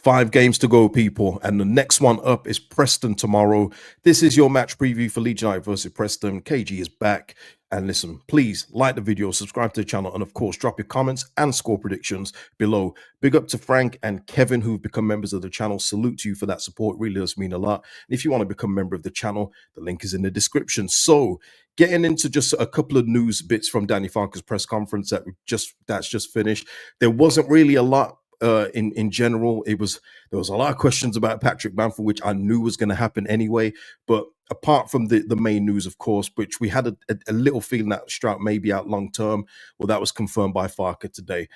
5 games to go, people, and the next one up is Preston tomorrow. This is your match preview for Leeds United versus Preston. KG is back. And listen, please like the video, subscribe to the channel, and of course, drop your comments and score predictions below. Big up to Frank and Kevin, who've become members of the channel. Salute to you for that support. It really does mean a lot. And if you want to become a member of the channel, the link is in the description. So, getting into just a couple of news bits from Danny Farke's press conference that's just finished. There wasn't really a lot in general. There was a lot of questions about Patrick Bamford, which I knew was going to happen anyway. But apart from the main news, of course, which we had a little feeling that Struijk may be out long term, well, that was confirmed by Farke today.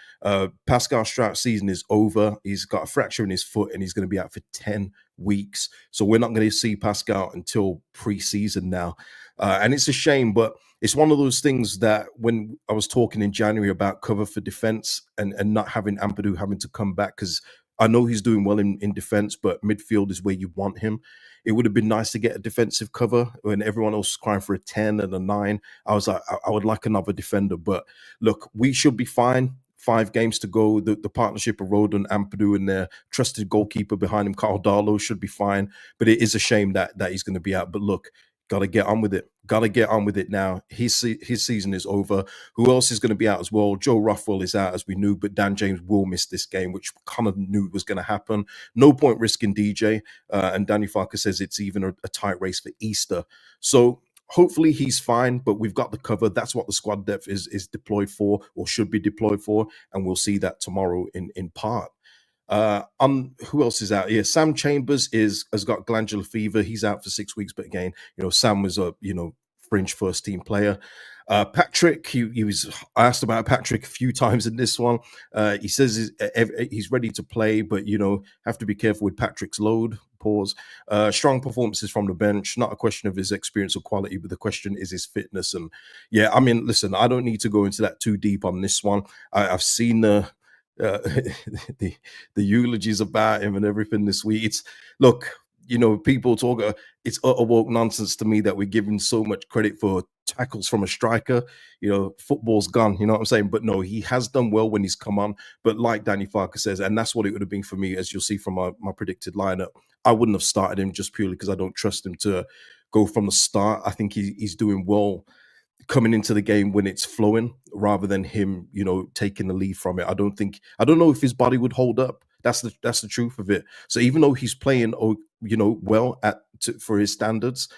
Pascal Struijk's season is over. He's got a fracture in his foot and he's going to be out for 10 weeks. So we're not going to see Pascal until pre-season now. And it's a shame, but it's one of those things that when I was talking in January about cover for defense and not having Ampadu having to come back, because I know he's doing well in defense, but midfield is where you want him. It would have been nice to get a defensive cover when everyone else was crying for a 10 and a 9. I was like, I would like another defender. But look, we should be fine. 5 games to go. The partnership of Rodon, Ampadu, and their trusted goalkeeper behind him, Carl Darlow, should be fine. But it is a shame that he's going to be out. But look, got to get on with it. Got to get on with it now. His season is over. Who else is going to be out as well? Joe Rothwell is out, as we knew, but Dan James will miss this game, which kind of knew was going to happen. No point risking DJ. And Danny Farke says it's even a tight race for Easter. So hopefully he's fine, but we've got the cover. That's what the squad depth is deployed for, or should be deployed for, and we'll see that tomorrow in part. Who else is out? Yeah, Sam Chambers has got glandular fever. He's out for 6 weeks, but again, Sam was a fringe first team player. Patrick, I asked about Patrick a few times in this one. He says he's ready to play, but have to be careful with Patrick's load. Pause. Strong performances from the bench, not a question of his experience or quality, but the question is his fitness. And yeah, I mean, listen, I don't need to go into that too deep on this one. I've seen the eulogies about him and everything this week. People talk, it's utter woke nonsense to me that we're giving so much credit for tackles from a striker. Football's gone, you know what I'm saying? But no, he has done well when he's come on. But like Danny Farke says, and that's what it would have been for me, as you'll see from my predicted lineup, I wouldn't have started him just purely because I don't trust him to go from the start. I think he's doing well coming into the game when it's flowing, rather than him, taking the lead from it. I don't know if his body would hold up. That's the truth of it. So even though he's playing, well for his standards,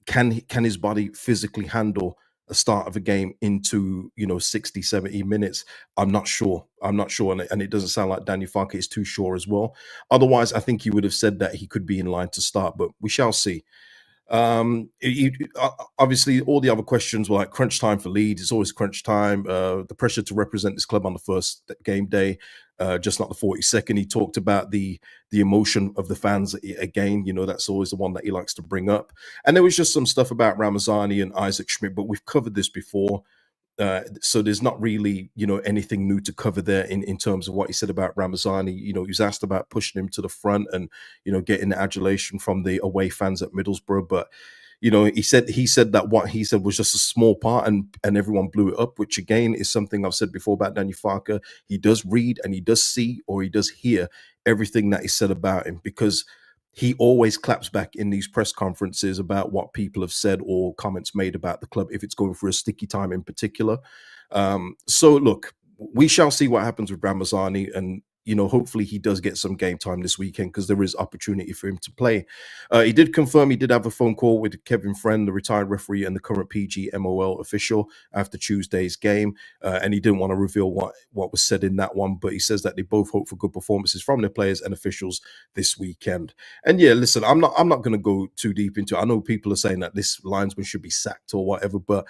can his body physically handle a start of a game into 60, 70 minutes? I'm not sure. And it doesn't sound like Danny Farke is too sure as well. Otherwise, I think he would have said that he could be in line to start, but we shall see. Obviously all the other questions were like crunch time for Leeds. It's always crunch time. The pressure to represent this club on the first game day, just not the 42nd. He talked about the emotion of the fans again. That's always the one that he likes to bring up. And there was just some stuff about Ramazani and Isaac Schmidt, but we've covered this before. So there's not really, anything new to cover there in terms of what he said about Ramazani. He was asked about pushing him to the front and, getting the adulation from the away fans at Middlesbrough. But, he said that what he said was just a small part and everyone blew it up, which again is something I've said before about Danny Farke. He does read and he does see, or he does hear everything that is said about him, because he always claps back in these press conferences about what people have said or comments made about the club, if it's going for a sticky time in particular. So look, we shall see what happens with Ramazani, and hopefully he does get some game time this weekend, because there is opportunity for him to play. He did confirm he did have a phone call with Kevin Friend, the retired referee and the current PG MOL official, after Tuesday's game, and he didn't want to reveal what was said in that one, but he says that they both hope for good performances from their players and officials this weekend. And yeah, listen, I'm not going to go too deep into it. I know people are saying that this linesman should be sacked or whatever, but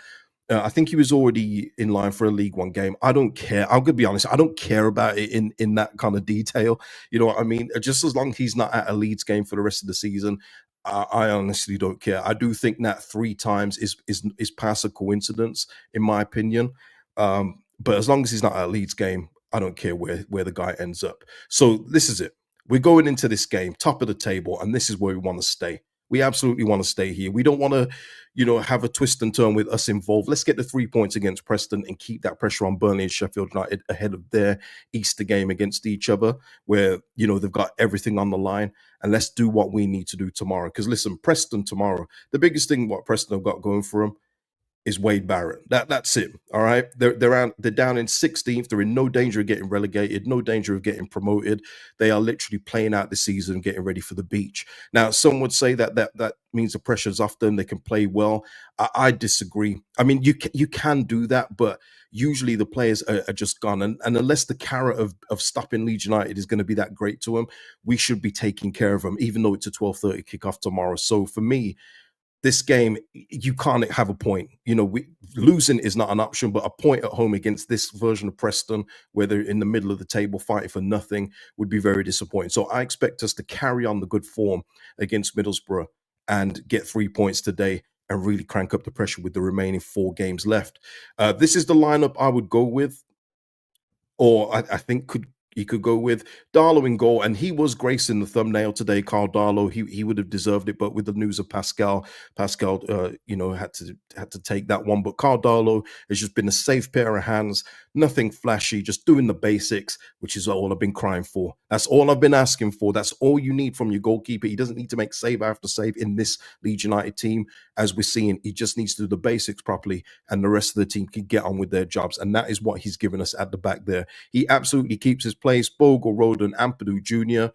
I think he was already in line for a League One game. I don't care. I'm going to be honest. I don't care about it in that kind of detail. You know what I mean? Just as long as he's not at a Leeds game for the rest of the season, I honestly don't care. I do think that 3 times is past a coincidence, in my opinion. But as long as he's not at a Leeds game, I don't care where the guy ends up. So this is it. We're going into this game, top of the table, and this is where we want to stay. We absolutely want to stay here. We don't want to, have a twist and turn with us involved. Let's get the 3 points against Preston and keep that pressure on Burnley and Sheffield United ahead of their Easter game against each other, where, they've got everything on the line. And let's do what we need to do tomorrow. Because listen, Preston tomorrow, the biggest thing what Preston have got going for them is Wade Barrett. That's it. All right. They're down in 16th. They're in no danger of getting relegated, no danger of getting promoted. They are literally playing out the season, getting ready for the beach. Now, some would say that means the pressure's off them. They can play well. I disagree. I mean, you can do that, but usually the players are just gone. And unless the carrot of stopping Leeds United is going to be that great to them, we should be taking care of them, even though it's a 12:30 kickoff tomorrow. So for me, this game, you can't have a point. Losing is not an option, but a point at home against this version of Preston, where they're in the middle of the table fighting for nothing, would be very disappointing. So I expect us to carry on the good form against Middlesbrough and get 3 points today and really crank up the pressure with the remaining 4 games left. This is the lineup I would go with, or I think you could go with Darlow in goal, and he was gracing the thumbnail today. Carl Darlow, he would have deserved it, but with the news of Pascal, had to take that one. But Carl Darlow has just been a safe pair of hands, nothing flashy, just doing the basics, which is all I've been crying for. That's all I've been asking for. That's all you need from your goalkeeper. He doesn't need to make save after save in this Leeds United team, as we're seeing. He just needs to do the basics properly, and the rest of the team can get on with their jobs. And that is what he's given us at the back there. He absolutely keeps his place. Bogle, Roden, Ampadu Jr.,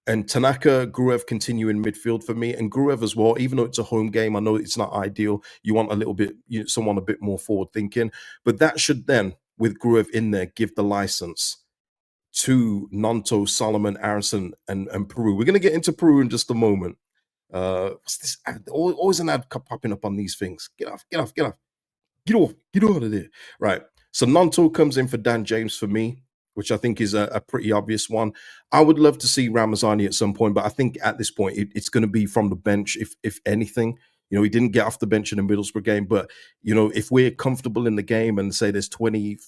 and Tanaka, Gruev continue in midfield for me, and Gruev as well. Even though it's a home game, I know it's not ideal. You want a little bit, someone a bit more forward thinking, but that should then, with Gruev in there, give the license to Nonto, Solomon, Aronson, and Piroe. We're going to get into Piroe in just a moment. What's this ad? Always an ad popping up on these things. Get off, get off, get off. Get out of there. Right. So Nonto comes in for Dan James for me, which I think is a pretty obvious one. I would love to see Ramazani at some point, but I think at this point it's going to be from the bench, if anything. He didn't get off the bench in the Middlesbrough game, but, if we're comfortable in the game and say there's 20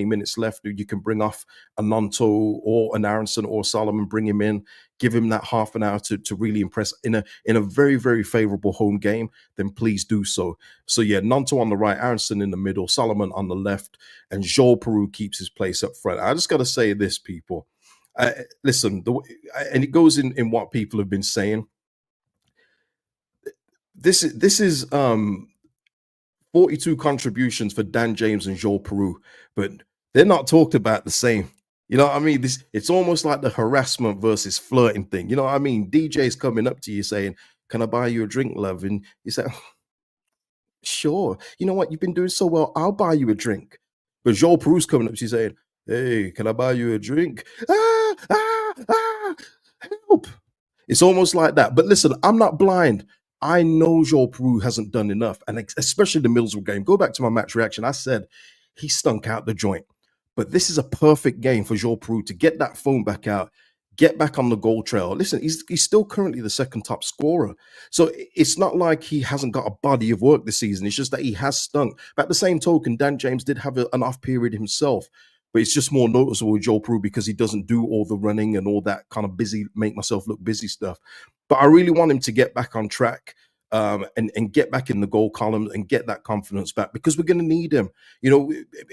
minutes left, you can bring off a Nonto or an Aronson or Solomon, bring him in, give him that half an hour to really impress in a very, very favorable home game, then please do so. So yeah, Nonto on the right, Aronson in the middle, Solomon on the left, and Joel Piroe keeps his place up front. I just got to say this, people. Listen, and it goes in what people have been saying. This is 42 contributions for Dan James and Joel Piroe, but they're not talked about the same. You know what I mean? It's almost like the harassment versus flirting thing. You know what I mean? DJ's coming up to you saying, "Can I buy you a drink, love?" And you say, "Sure. You know what? You've been doing so well. I'll buy you a drink." But Joel Piroe's coming up to you saying, "Hey, can I buy you a drink?" Help. It's almost like that. But listen, I'm not blind. I know Joel Piroe hasn't done enough, and especially the Middlesbrough game. Go back to my match reaction. I said he stunk out the joint. But this is a perfect game for Joel Piroe to get that phone back out, get back on the goal trail. Listen, he's still currently the second top scorer. So it's not like he hasn't got a body of work this season. It's just that he has stunk. But at the same token, Dan James did have an off period himself. But it's just more noticeable with Joel Piroe because he doesn't do all the running and all that kind of busy, make myself look busy stuff. But I really want him to get back on track, and get back in the goal column and get that confidence back, because we're going to need him.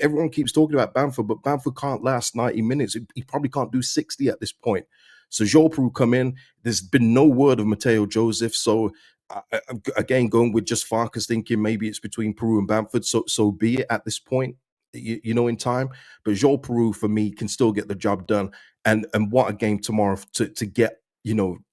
Everyone keeps talking about Bamford, but Bamford can't last 90 minutes. He probably can't do 60 at this point. So Joel Piroe come in. There's been no word of Mateo Joseph. So again, going with just Farkas, thinking maybe it's between Piroe and Bamford. So be it at this point, in time. But Joel Piroe for me can still get the job done. And what a game tomorrow to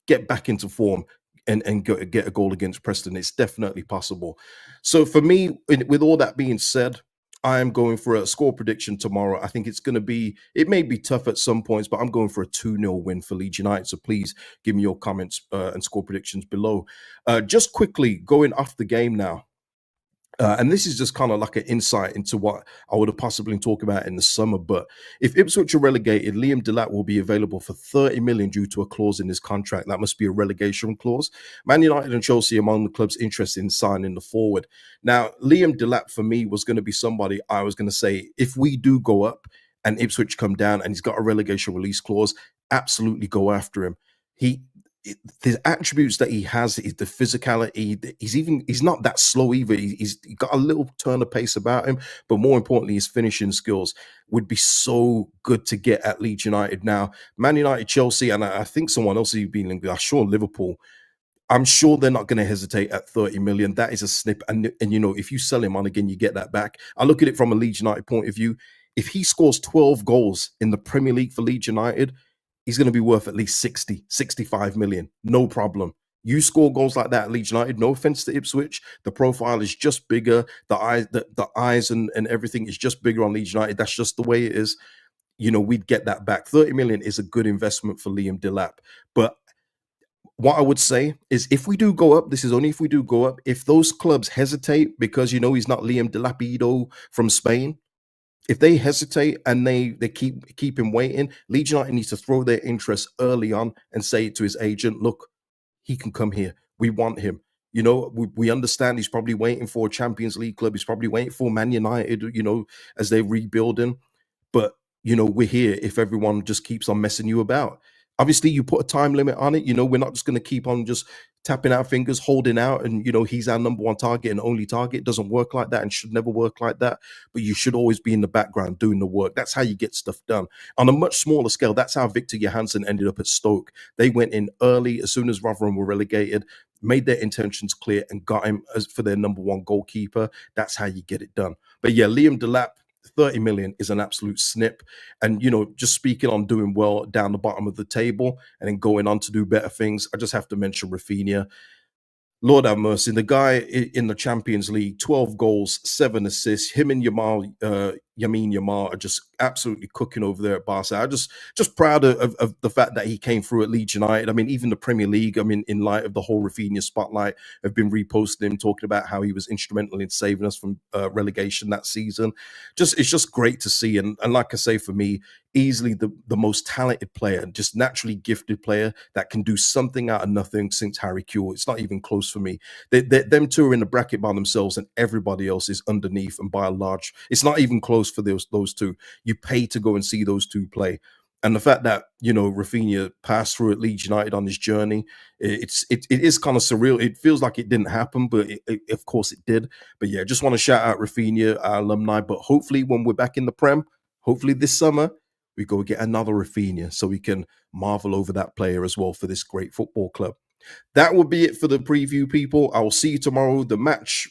get back into form and get a goal against Preston. It's definitely possible. So for me, with all that being said, I am going for a score prediction tomorrow. I think it may be tough at some points, but I'm going for a 2-0 win for Leeds United. So please give me your comments and score predictions below. Just quickly, going off the game now. And this is just kind of like an insight into what I would have possibly talked about in the summer. But if Ipswich are relegated, Liam Delap will be available for 30 million due to a clause in his contract. That must be a relegation clause. Man United and Chelsea among the clubs interested in signing the forward. Now, Liam Delap for me was going to be somebody I was going to say, if we do go up and Ipswich come down and he's got a relegation release clause, absolutely go after him. the attributes that he has is the physicality. He's not that slow either. He's got a little turn of pace about him, but more importantly, his finishing skills would be so good to get at Leeds United. Now, Man United, Chelsea, and I think someone else has been linked. I'm sure Liverpool. I'm sure they're not going to hesitate at 30 million. That is a snip. And you know, if you sell him on again, you get that back. I look at it from a Leeds United point of view. If he scores 12 goals in the Premier League for Leeds United, he's going to be worth at least 60, 65 million. No problem. You score goals like that at Leeds United, no offense to Ipswich. The profile is just bigger. The eyes and everything is just bigger on Leeds United. That's just the way it is. You know, we'd get that back. 30 million is a good investment for Liam Delap. But what I would say is if we do go up, this is only if we do go up, if those clubs hesitate because you know he's not Liam Delapido from Spain, if they hesitate and they keep him waiting, Leeds United needs to throw their interest early on and say to his agent, look, he can come here. We want him. You know, we understand he's probably waiting for a Champions League club. He's probably waiting for Man United, you know, as they're rebuilding. But you know, we're here if everyone just keeps on messing you about. Obviously, you put a time limit on it. You know, we're not just going to keep on just tapping our fingers, holding out, and you know, he's our number one target and only target. It doesn't work like that and should never work like that. But you should always be in the background doing the work. That's how you get stuff done. On a much smaller scale, that's how Victor Johansson ended up at Stoke. They went in early as soon as Rotherham were relegated, made their intentions clear, and got him as for their number one goalkeeper. That's how you get it done. But yeah, Liam Delap, 30 million is an absolute snip. And, you know, just speaking on doing well down the bottom of the table and then going on to do better things, I just have to mention Raphinha. Lord have mercy. The guy in the Champions League, 12 goals, 7 assists. Him and Yamin Yamal are just absolutely cooking over there at Barca. I just proud of the fact that he came through at Leeds United. I mean, even the Premier League, I mean, in light of the whole Raphinha spotlight, have been reposting him, talking about how he was instrumental in saving us from relegation that season. It's just great to see. And like I say, for me, easily the most talented player, just naturally gifted player that can do something out of nothing since Harry Kewell. It's not even close for me. Them two are in the bracket by themselves, and everybody else is underneath. And by and large, it's not even close for those two. You pay to go and see those two play. And the fact that you know Raphinha passed through at Leeds United on his journey, it is kind of surreal. It feels like it didn't happen, but of course it did. But yeah, just want to shout out Raphinha, our alumni. But hopefully, when we're back in the Prem, hopefully this summer, we go get another Raphinha so we can marvel over that player as well for this great football club. That will be it for the preview, people. I will see you tomorrow. The match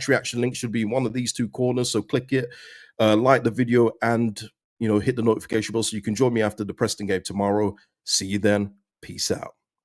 reaction link should be in one of these two corners, so click it, like the video, and you know hit the notification bell so you can join me after the Preston game tomorrow. See you then. Peace out.